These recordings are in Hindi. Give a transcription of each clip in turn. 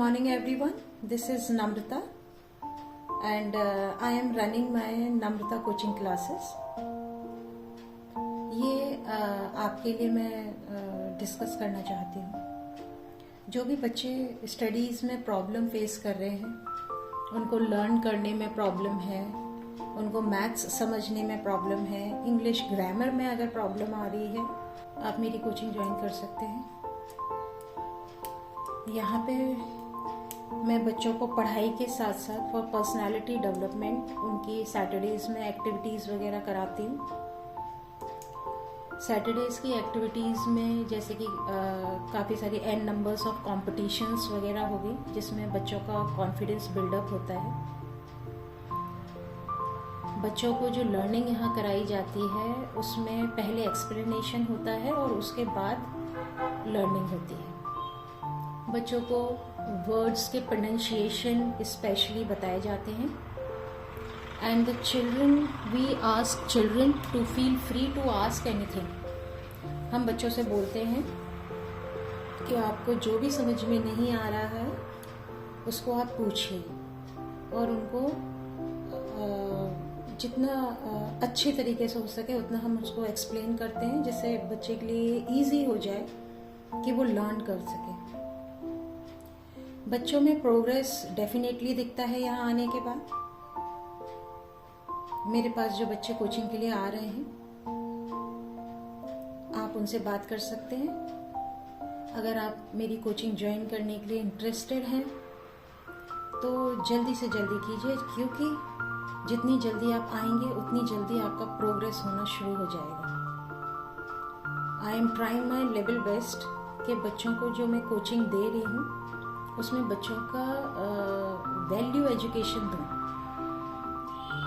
morning everyone. This is Namrata and I am running my Namrata coaching classes. ये आपके लिए मैं डिस्कस करना चाहती हूँ। जो भी बच्चे स्टडीज़ में प्रॉब्लम फेस कर रहे हैं, उनको लर्न करने में प्रॉब्लम है, उनको मैथ्स समझने में प्रॉब्लम है, इंग्लिश ग्रामर में अगर प्रॉब्लम आ रही है, आप मेरी कोचिंग ज्वाइन कर सकते हैं। यहाँ पे मैं बच्चों को पढ़ाई के साथ साथ फॉर पर्सनालिटी डेवलपमेंट उनकी सैटरडेज़ में एक्टिविटीज़ वगैरह कराती हूँ। सैटरडेज़ की एक्टिविटीज़ में जैसे कि काफ़ी सारी n नंबर्स ऑफ कॉम्पिटिशन्स वगैरह हो गई, जिसमें बच्चों का कॉन्फिडेंस बिल्डअप होता है। बच्चों को जो लर्निंग यहाँ कराई जाती है उसमें पहले एक्सप्लेनेशन होता है और उसके बाद लर्निंग होती है। बच्चों को वर्ड्स के प्रोनाउंसिएशन स्पेशली बताए जाते हैं। And the children, we ask children to feel free to ask anything. हम बच्चों से बोलते हैं कि आपको जो भी समझ में नहीं आ रहा है उसको आप पूछिए, और उनको जितना अच्छे तरीके से हो सके उतना हम उसको एक्सप्लेन करते हैं, जिससे बच्चे के लिए ईजी हो जाए कि वो लर्न कर सके। बच्चों में प्रोग्रेस डेफिनेटली दिखता है यहाँ आने के बाद। मेरे पास जो बच्चे कोचिंग के लिए आ रहे हैं, आप उनसे बात कर सकते हैं। अगर आप मेरी कोचिंग ज्वाइन करने के लिए इंटरेस्टेड हैं तो जल्दी से जल्दी कीजिए, क्योंकि जितनी जल्दी आप आएंगे उतनी जल्दी आपका प्रोग्रेस होना शुरू हो जाएगा। I am trying my level best कि बच्चों को जो मैं कोचिंग दे रही हूँ उसमें बच्चों का वैल्यू एजुकेशन दूँ।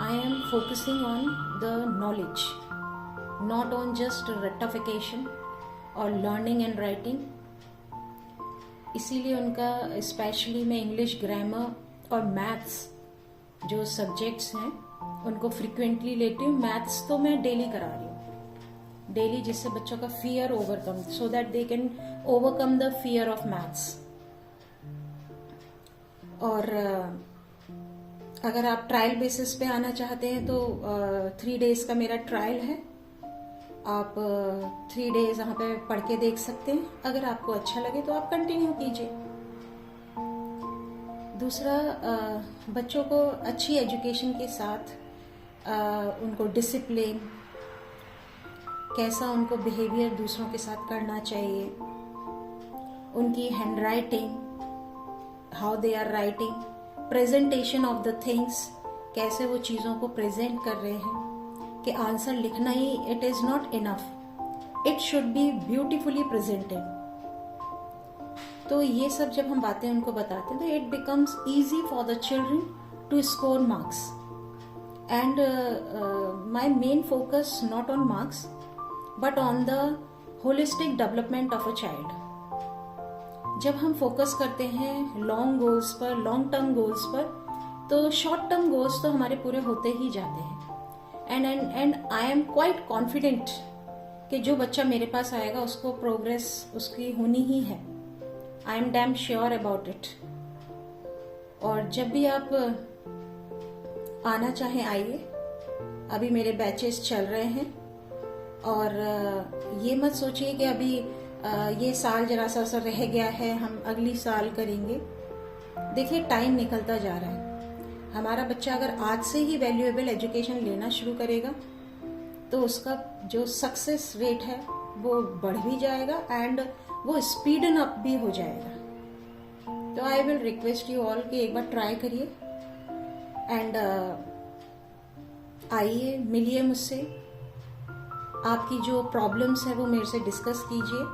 I am focusing on the knowledge, not on just रट्टाफिकेशन और लर्निंग एंड राइटिंग। इसीलिए उनका स्पेशली मैं इंग्लिश ग्रामर और मैथ्स जो सब्जेक्ट्स हैं उनको फ्रिक्वेंटली लेती हूँ। मैथ्स तो मैं डेली करा रही हूँ, डेली, जिससे बच्चों का fear overcome, so that they can overcome the fear of maths. और अगर आप ट्रायल बेसिस पे आना चाहते हैं तो 3 डेज का मेरा ट्रायल है। आप 3 डेज यहाँ पे पढ़ के देख सकते हैं। अगर आपको अच्छा लगे तो आप कंटिन्यू कीजिए। दूसरा, बच्चों को अच्छी एजुकेशन के साथ उनको डिसिप्लिन, कैसा उनको बिहेवियर दूसरों के साथ करना चाहिए, उनकी handwriting, how they are writing, presentation of the things, कैसे वो चीज़ों को प्रेजेंट कर रहे हैं, कि आंसर लिखना ही it is not enough, it should be beautifully presented. तो ये सब जब हम बातें उनको बताते हैं तो it becomes easy for the children to score marks. And my main focus not on marks but on the holistic development of a child. जब हम फोकस करते हैं लॉन्ग गोल्स पर, लॉन्ग टर्म गोल्स पर, तो शॉर्ट टर्म गोल्स तो हमारे पूरे होते ही जाते हैं। And I am quite confident कि जो बच्चा मेरे पास आएगा उसको प्रोग्रेस उसकी होनी ही है। I am damn sure about it. और जब भी आप आना चाहें आइए। अभी मेरे बैचेस चल रहे हैं, और ये मत सोचिए कि अभी ये साल जरा सा रह गया है, हम अगली साल करेंगे। देखिए, टाइम निकलता जा रहा है। हमारा बच्चा अगर आज से ही वैल्यूएबल एजुकेशन लेना शुरू करेगा तो उसका जो सक्सेस रेट है वो बढ़ भी जाएगा एंड वो स्पीडन अप भी हो जाएगा। तो I will request you all कि एक बार ट्राई करिए एंड आइए, मिलिए मुझसे। आपकी जो प्रॉब्लम्स है वो मेरे से डिस्कस कीजिए।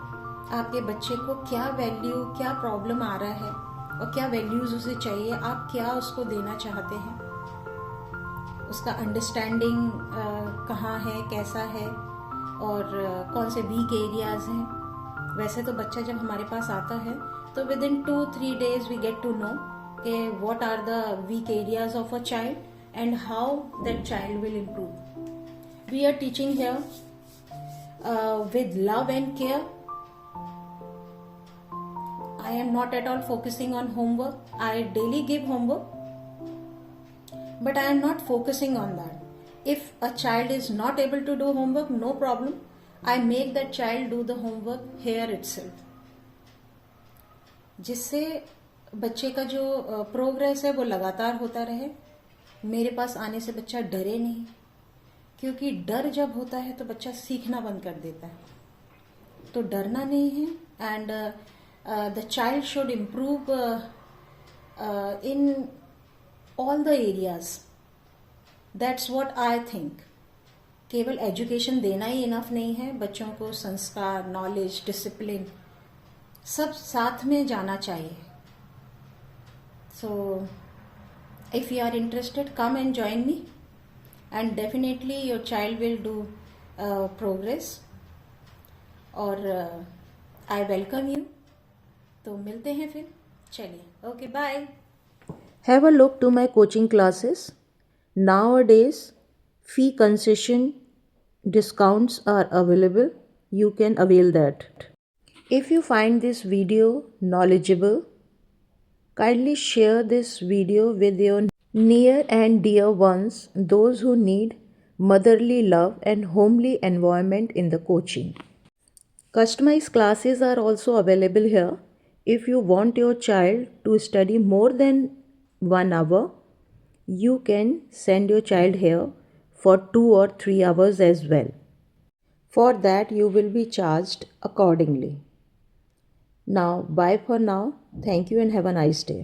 आपके बच्चे को क्या वैल्यू, क्या प्रॉब्लम आ रहा है और क्या वैल्यूज उसे चाहिए, आप क्या उसको देना चाहते हैं, उसका अंडरस्टैंडिंग कहाँ है, कैसा है, और कौन से वीक एरियाज हैं। वैसे तो बच्चा जब हमारे पास आता है तो within 2-3 days we get to know कि what are the weak areas of a child and how that child will improve. We are teaching here with love and care. I am not at all focusing on homework. I daily give homework, but I am not focusing on that. If a child is not able to do homework, no problem. I make that child do the homework here itself. जिससे बच्चे का जो प्रोग्रेस है वो लगातार होता रहे. मेरे पास आने से बच्चा डरे नहीं, क्योंकि डर जब होता है तो बच्चा सीखना बंद कर देता है. तो डरना नहीं है. And the child should improve in all the areas. That's what I think. केवल एजुकेशन देना ही इनफ नहीं है. बच्चों को संस्कार, नॉलेज, डिसिप्लिन सब साथ में जाना चाहिए. सो if you are interested, come and join me, and definitely your child will do progress. और I welcome you. तो मिलते हैं फिर. चलिए, okay, bye. Have a look to my coaching classes. Nowadays, fee concession discounts are available. You can avail that. If you find this video knowledgeable, kindly share this video with your near and dear ones, those who need motherly love and homely environment in the coaching. Customized classes are also available here. If you want your child to study more than 1 hour, you can send your child here for 2 or 3 hours as well. For that, you will be charged accordingly. Now, bye for now. Thank you and have a nice day.